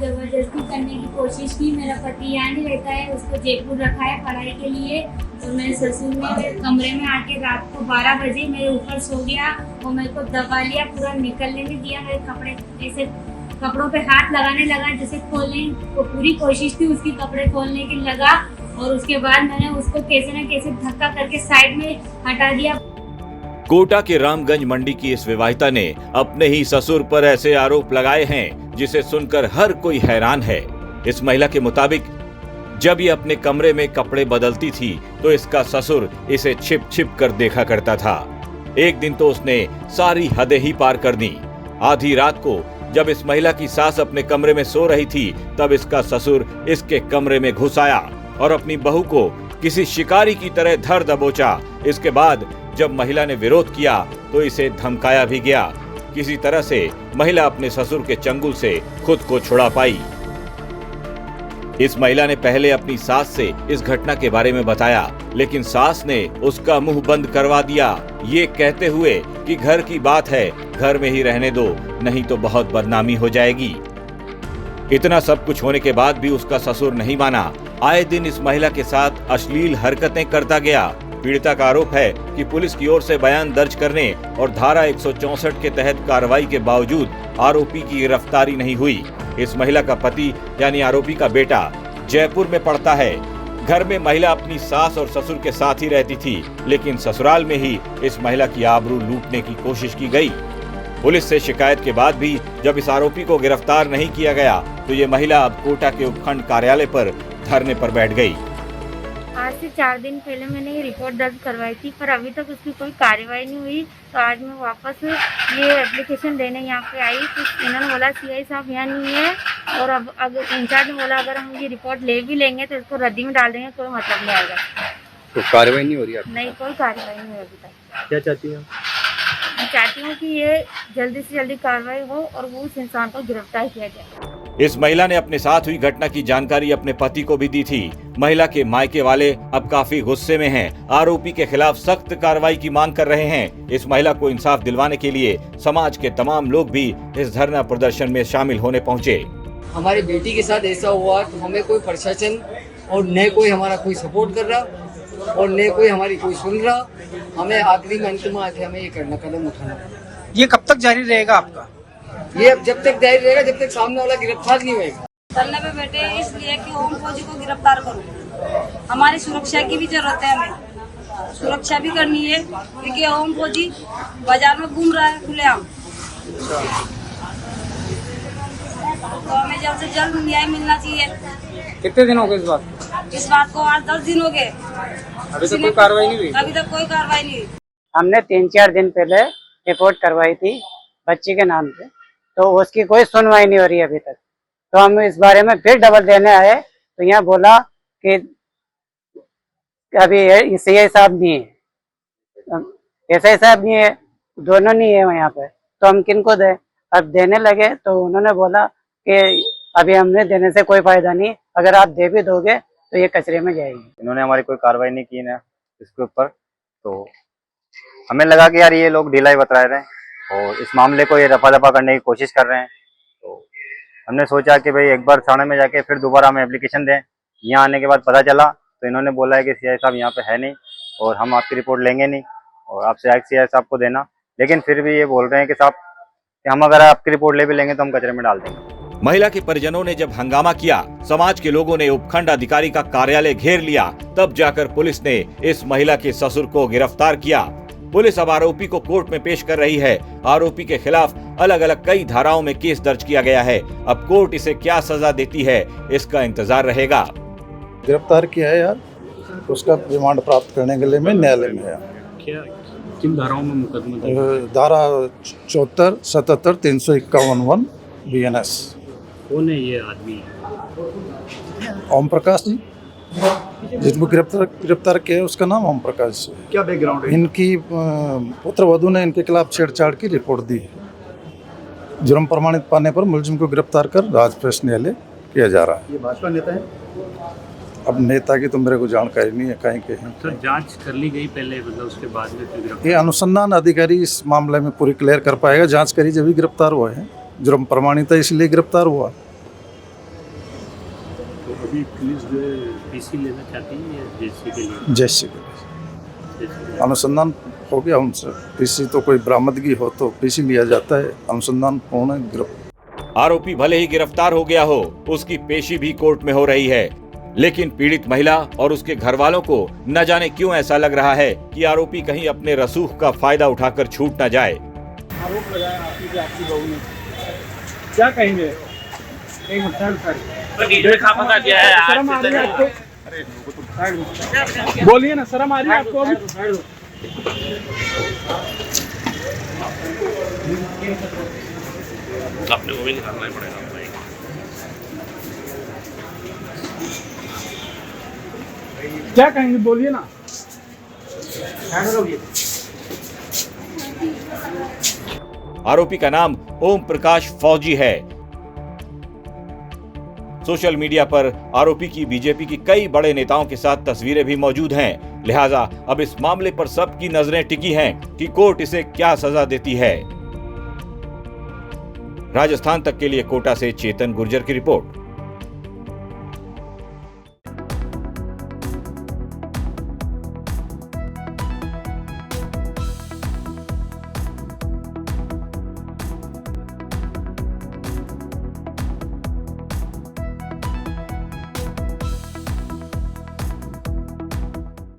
जबरदस्ती करने की कोशिश की। मेरा पति यहाँ नहीं रहता है, उसको जयपुर रखा है पढ़ाई के लिए। तो मेरे ससुर ने मेरे कमरे में आके रात को 12 बजे मेरे ऊपर सो गया और मेरे को दबा लिया, पूरा निकलने नहीं दिया। मेरे कपड़े जैसे कपड़ों पे हाथ लगाने लगा, जैसे खोलने को पूरी कोशिश थी उसकी, कपड़े खोलने की लगा। और उसके बाद मैंने उसको कैसे न कैसे धक्का करके साइड में हटा दिया। कोटा के रामगंज मंडी की इस विवाहिता ने अपने ही ससुर पर ऐसे आरोप लगाए हैं जिसे सुनकर हर कोई हैरान है। इस महिला के मुताबिक जब ये अपने कमरे में कपड़े बदलती थी तो इसका ससुर इसे छिप छिप कर देखा करता था। एक दिन तो उसने सारी हदें ही पार कर दी। आधी रात को जब इस महिला की सास अपने कमरे में सो रही थी तब इसका ससुर इसके कमरे में घुस आया और अपनी बहू को किसी शिकारी की तरह धर दबोचा। इसके बाद जब महिला ने विरोध किया तो इसे धमकाया भी गया। किसी तरह से महिला अपने ससुर के चंगुल से खुद को छुड़ा पाई। इस महिला ने पहले अपनी सास से इस घटना के बारे में बताया, लेकिन सास ने उसका मुंह बंद करवा दिया, ये कहते हुए कि घर की बात है, घर में ही रहने दो, नहीं तो बहुत बदनामी हो जाएगी। इतना सब कुछ होने के बाद भी उसका ससुर नहीं माना। आए दिन इस महिला के साथ अश्लील हरकतें करता गया। पीड़िता का आरोप है कि पुलिस की ओर से बयान दर्ज करने और धारा 164 के तहत कार्रवाई के बावजूद आरोपी की गिरफ्तारी नहीं हुई। इस महिला का पति यानी आरोपी का बेटा जयपुर में पढ़ता है। घर में महिला अपनी सास और ससुर के साथ ही रहती थी, लेकिन ससुराल में ही इस महिला की आबरू लूटने की कोशिश की गई। पुलिस से शिकायत के बाद भी जब इस आरोपी को गिरफ्तार नहीं किया गया तो ये महिला अब कोटा के उपखंड कार्यालय पर धरने पर बैठ गई। आज से 4 दिन पहले मैंने ये रिपोर्ट दर्ज करवाई थी, पर अभी तक उसकी कोई कार्रवाई नहीं हुई। तो आज मैं वापस ये एप्लीकेशन देने यहाँ पे आई तो इन्होंने बोला सीआई साहब यहाँ नहीं है और अब अगर इंचार्ज ने बोला अगर हम ये रिपोर्ट ले भी लेंगे तो इसको रद्दी में डाल देंगे, कोई मतलब नहीं आएगा। तो कार्रवाई नहीं हो रही है? नहीं, कोई कार्रवाई नहीं हुई अभी तक। क्या चाहती हैं? मैं चाहती हूँ कि ये जल्दी से जल्दी कार्रवाई हो और वो उस इंसान को गिरफ्तार किया जाए। इस महिला ने अपने साथ हुई घटना की जानकारी अपने पति को भी दी थी। महिला के मायके वाले अब काफी गुस्से में हैं। आरोपी के खिलाफ सख्त कार्रवाई की मांग कर रहे हैं। इस महिला को इंसाफ दिलवाने के लिए समाज के तमाम लोग भी इस धरना प्रदर्शन में शामिल होने पहुंचे। हमारी बेटी के साथ ऐसा हुआ तो हमें कोई प्रशासन और न कोई हमारा कोई सपोर्ट कर रहा और न कोई हमारी कोई सुन रहा। हमें आखिरी में अंत में आके हमें ये करना, कदम उठाना। ये कब तक जारी रहेगा आपका? ये अब जब तक जारी रहेगा जब तक सामने वाला गिरफ्तार नहीं होगा। धरने पे बैठे हैं इसलिए कि ओम फौजी को गिरफ्तार करो। हमारी सुरक्षा की भी जरूरत है, हमें सुरक्षा भी करनी है क्योंकि ओम फौजी बाजार में घूम रहा है खुलेआम। तो हमें जल्द से जल्द न्याय मिलना चाहिए। कितने दिन हो गए इस बात को? 8-10 दिन हो गए। अभी तक कोई कार्रवाई नहीं हुई? अभी तक कोई कार्रवाई नहीं हुई। हमने 3-4 दिन पहले रिपोर्ट करवाई थी बच्ची के नाम पे, तो उसकी कोई सुनवाई नहीं हो रही अभी तक। तो हम इस बारे में फिर डबल देने आए तो यहाँ बोला कि अभी सीआई साहब नहीं है, एसआई साहब नहीं है, दोनों नहीं है यहाँ पे, तो हम किनको दें? अब देने लगे तो उन्होंने बोला कि अभी हमने देने से कोई फायदा नहीं, अगर आप दे भी दोगे तो ये कचरे में जाएगी। इन्होंने हमारी कोई कार्रवाई नहीं की ना इसके ऊपर, तो हमें लगा कि यार ये लोग ढिलाई बता रहे हैं और इस मामले को ये रफा दफा करने की कोशिश कर रहे हैं। तो हमने सोचा कि भाई एक बार थाने में जाके फिर दोबारा हम एप्लीकेशन दें। यहाँ आने के बाद पता चला तो इन्होंने बोला है कि सीआई साहब यहाँ पे है नहीं और हम आपकी रिपोर्ट लेंगे नहीं और आपसे सीआई साहब को देना। लेकिन फिर भी ये बोल रहे हैं कि साहब कि हम अगर आपकी रिपोर्ट ले भी लेंगे तो हम कचरे में डाल देंगे। महिला के परिजनों ने जब हंगामा किया, समाज के लोगों ने उपखंड अधिकारी का कार्यालय घेर लिया, तब जाकर पुलिस ने इस महिला के ससुर को गिरफ्तार किया। पुलिस अब आरोपी को कोर्ट में पेश कर रही है। आरोपी के खिलाफ अलग अलग कई धाराओं में केस दर्ज किया गया है। अब कोर्ट इसे क्या सजा देती है, इसका इंतजार रहेगा। गिरफ्तार किया है यार, उसका रिमांड प्राप्त करने के लिए मैं न्यायालय में आया। क्या किन धाराओं में मुकदमा? धारा 74, 77, 351 BNS। कौन है ये आदमी? ओम प्रकाश जी, जिनको गिरफ्तार किया है उसका नाम ओम प्रकाश है। क्या बैकग्राउंड है? इनकी पुत्र वधू ने इनके खिलाफ छेड़छाड़ की रिपोर्ट दी है। जुर्म प्रमाणित पाने पर मुलजिम को गिरफ्तार कर राजप्रेस न्यायालय किया जा रहा है। ये भाजपा नेता है? अब नेता की तो मेरे को जानकारी नहीं है, कहीं के हैं। तो जांच कर ली गई पहले, मतलब उसके बाद में फिर गिरफ्तार? ये अनुसंधान अधिकारी इस मामले में पूरी क्लियर कर पाएगा। जांच करी जब भी गिरफ्तार हुआ है, जुर्म प्रमाणित है इसलिए गिरफ्तार हुआ। अभी पुलिस जो है पीसी लेना चाहती है या जेसी के लिए? जैसे अनुसंधान हो गया उनसे, पीसी तो कोई बरामदगी हो तो पीसी लिया जाता है, अनुसंधान पूर्ण गिरफ्तार। आरोपी भले ही गिरफ्तार हो गया हो, उसकी पेशी भी कोर्ट में हो रही है, लेकिन पीड़ित महिला और उसके घर वालों को न जाने क्यों ऐसा लग रहा है कि आरोपी कहीं अपने रसूख का फायदा उठाकर छूट न जाए। आरोप लगाया आपकी बहू ने, क्या कहेंगे? एक मिनट शर्म आ रही है आपको? बोलिए ना, शर्म आ रही है आपको अभी? अपने को भी निकालना ही पड़ेगा। क्या कहेंगे, बोलिए ना। आरोपी का नाम ओम प्रकाश फौजी है। सोशल मीडिया पर आरोपी की बीजेपी की कई बड़े नेताओं के साथ तस्वीरें भी मौजूद हैं। लिहाजा अब इस मामले पर सबकी नजरें टिकी हैं कि कोर्ट इसे क्या सजा देती है। राजस्थान तक के लिए कोटा से चेतन गुर्जर की रिपोर्ट।